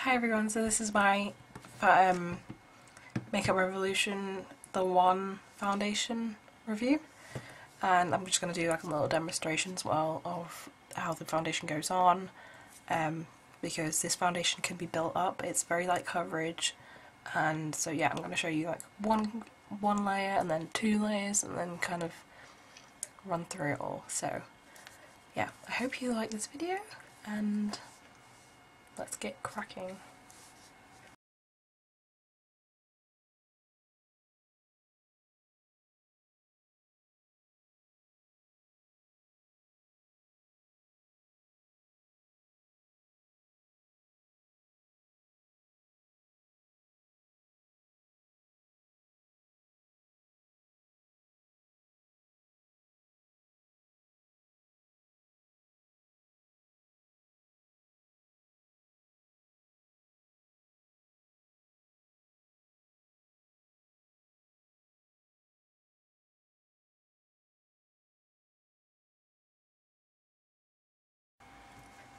Hi everyone, so this is my Makeup Revolution The One foundation review, and I'm just going to do like a little demonstration as well of how the foundation goes on, because this foundation can be built up. It's very light coverage, and so yeah, I'm going to show you like one layer and then two layers and then kind of run through it all. So yeah, I hope you like this video and let's get cracking.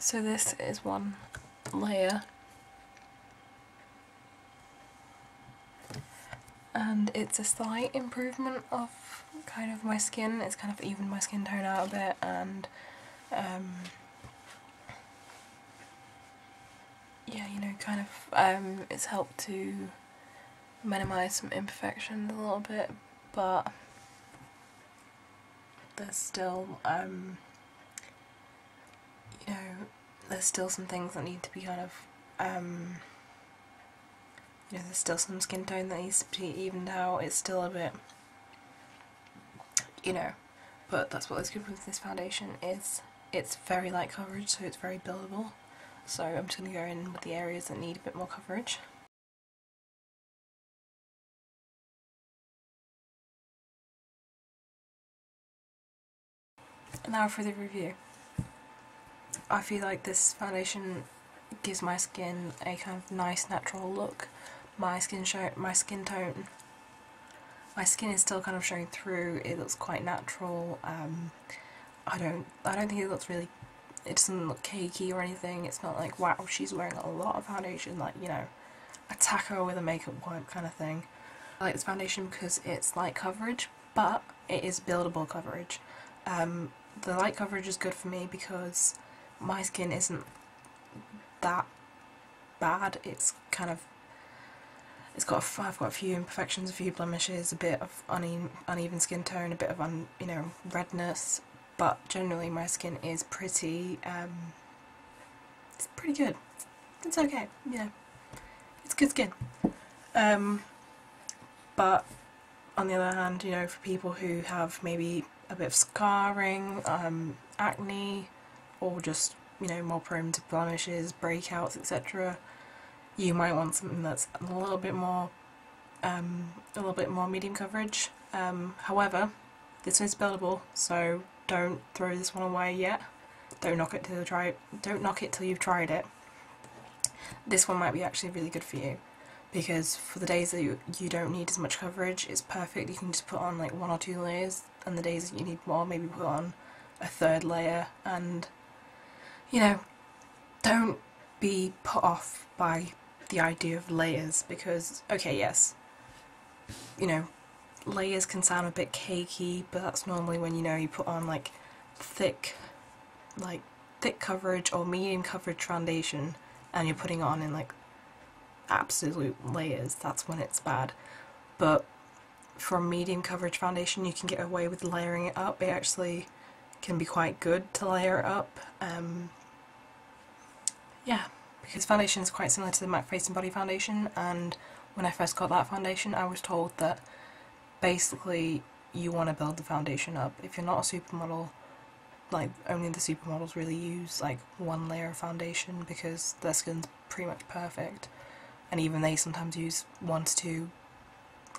So this is one layer, and it's a slight improvement of kind of my skin. It's kind of evened my skin tone out a bit, and yeah, you know, kind of it's helped to minimise some imperfections a little bit, but there's still you know, there's still some things that need to be kind of you know, there's still some skin tone that needs to be evened out. It's still a bit, you know, but that's what is good with this foundation is it's very light coverage, so it's very buildable. So I'm just going to go in with the areas that need a bit more coverage. And now for the review. I feel like this foundation gives my skin a kind of nice natural look. My skin tone, my skin is still kind of showing through. It looks quite natural. I don't think it looks really, it doesn't look cakey or anything. It's not like, wow, she's wearing a lot of foundation, like, you know, attack her with a makeup wipe kind of thing. I like this foundation because it's light coverage, but it is buildable coverage. The light coverage is good for me because my skin isn't that bad. It's kind of, I've got a few imperfections, a few blemishes, a bit of uneven skin tone, a bit of you know, redness, but generally my skin is pretty it's pretty good. It's okay, yeah, it's good skin. But on the other hand, you know, for people who have maybe a bit of scarring, acne, or just, you know, more prone to blemishes, breakouts, etc., you might want something that's a little bit more medium coverage. However, this is buildable, so don't throw this one away yet. Don't knock it till you've tried it. This one might be actually really good for you, because for the days that you don't need as much coverage, it's perfect. You can just put on like 1 or 2 layers, and the days that you need more, maybe put on a 3rd layer. And, you know, don't be put off by the idea of layers, because, okay, yes, you know, layers can sound a bit cakey, but that's normally when, you know, you put on like thick coverage or medium coverage foundation and you're putting it on in like absolute layers. That's when it's bad. But for a medium coverage foundation, you can get away with layering it up. It actually can be quite good to layer it up. Yeah, because foundation is quite similar to the MAC Face and Body foundation, and when I first got that foundation I was told that basically you want to build the foundation up. If you're not a supermodel, like, only the supermodels really use like 1 layer of foundation because their skin's pretty much perfect, and even they sometimes use 1 to 2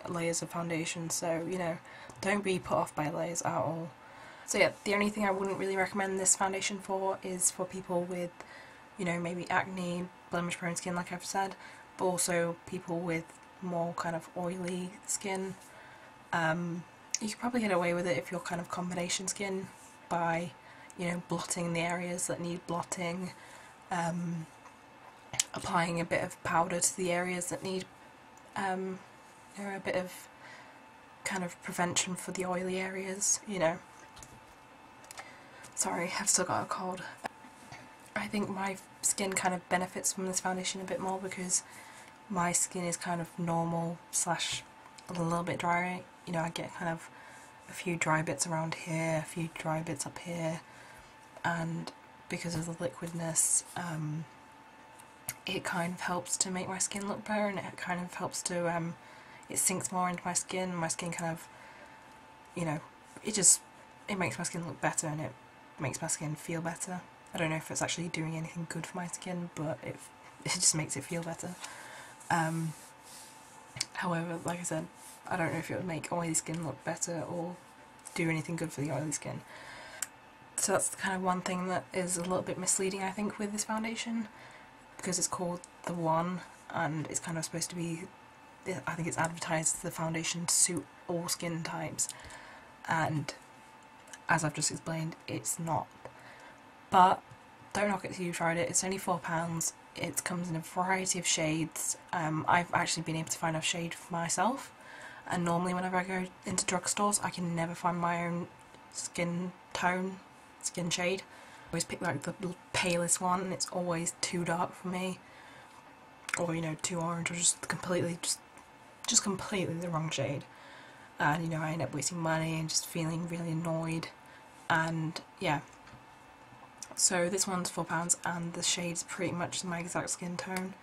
layers of foundation, so, you know, don't be put off by layers at all. So yeah, the only thing I wouldn't really recommend this foundation for is for people with, you know, maybe acne, blemish prone skin like I've said, but also people with more kind of oily skin. You could probably get away with it if you're kind of combination skin by, you know, blotting the areas that need blotting, applying a bit of powder to the areas that need a bit of kind of prevention for the oily areas, you know. Sorry, I've still got a cold. I think my skin kind of benefits from this foundation a bit more because my skin is kind of normal slash a little bit dry. You know, I get kind of a few dry bits around here, a few dry bits up here, and because of the liquidness, it kind of helps to make my skin look better, and it kind of helps to, it sinks more into my skin kind of, you know, it makes my skin look better, and it makes my skin feel better. I don't know if it's actually doing anything good for my skin, but it just makes it feel better. However, like I said, I don't know if it would make oily skin look better or do anything good for the oily skin. So that's kind of one thing that is a little bit misleading, I think, with this foundation, because it's called The One, and it's kind of supposed to be, I think it's advertised as the foundation to suit all skin types, and as I've just explained, it's not. But don't knock it till you've tried it. It's only £4. It comes in a variety of shades. I've actually been able to find a shade for myself, and normally whenever I go into drugstores I can never find my own skin tone, skin shade. I always pick like the palest one, and it's always too dark for me, or, you know, too orange, or just completely the wrong shade. And, you know, I end up wasting money and just feeling really annoyed. And yeah, so this one's £4, and the shade's pretty much my exact skin tone,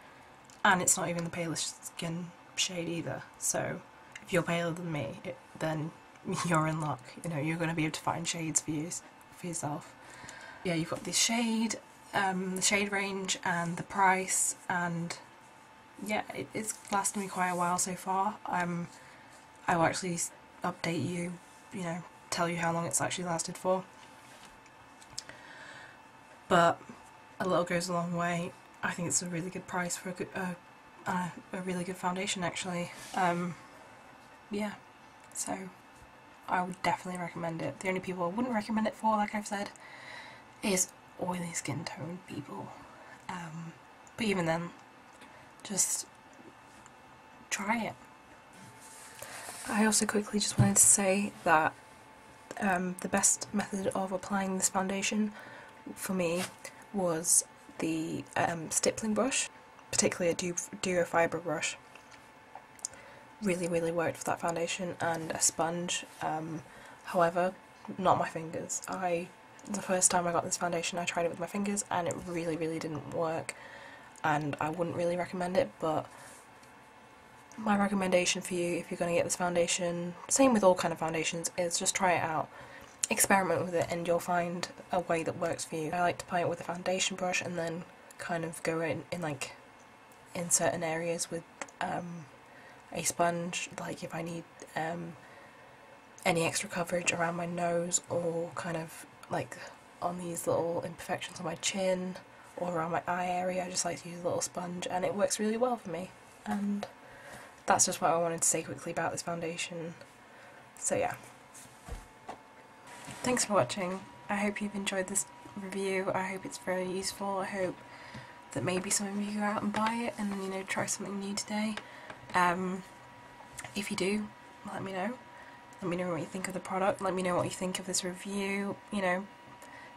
and it's not even the palest skin shade either. So if you're paler than me, then you're in luck. You know, you're going to be able to find shades for yourself. Yeah, you've got this shade, the shade range, and the price, and yeah, it's lasted me quite a while so far. I will actually update you, you know, tell you how long it's actually lasted for. But a little goes a long way. I think it's a really good price for a really good foundation, actually. Yeah, so I would definitely recommend it. The only people I wouldn't recommend it for, like I've said, is oily skin tone people. But even then, just try it. I also quickly just wanted to say that the best method of applying this foundation for me was the stippling brush, particularly a duo fibre brush. Really worked for that foundation, and a sponge. However, not my fingers. The first time I got this foundation I tried it with my fingers, and it really didn't work, and I wouldn't really recommend it. But my recommendation for you, if you're going to get this foundation, same with all kind of foundations, is just try it out. Experiment with it, and you'll find a way that works for you. I like to apply it with a foundation brush and then kind of go in certain areas with a sponge, like if I need any extra coverage around my nose, or kind of like on these little imperfections on my chin or around my eye area. I just like to use a little sponge, and it works really well for me. And that's just what I wanted to say quickly about this foundation. So yeah. Thanks for watching. I hope you've enjoyed this review. I hope it's very useful. I hope that maybe some of you go out and buy it and, you know, try something new today. If you do, let me know. Let me know what you think of the product. Let me know what you think of this review. You know,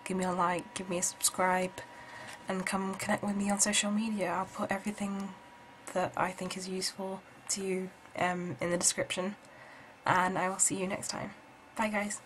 give me a like, give me a subscribe, and come connect with me on social media. I'll put everything that I think is useful to you in the description, and I will see you next time. Bye guys.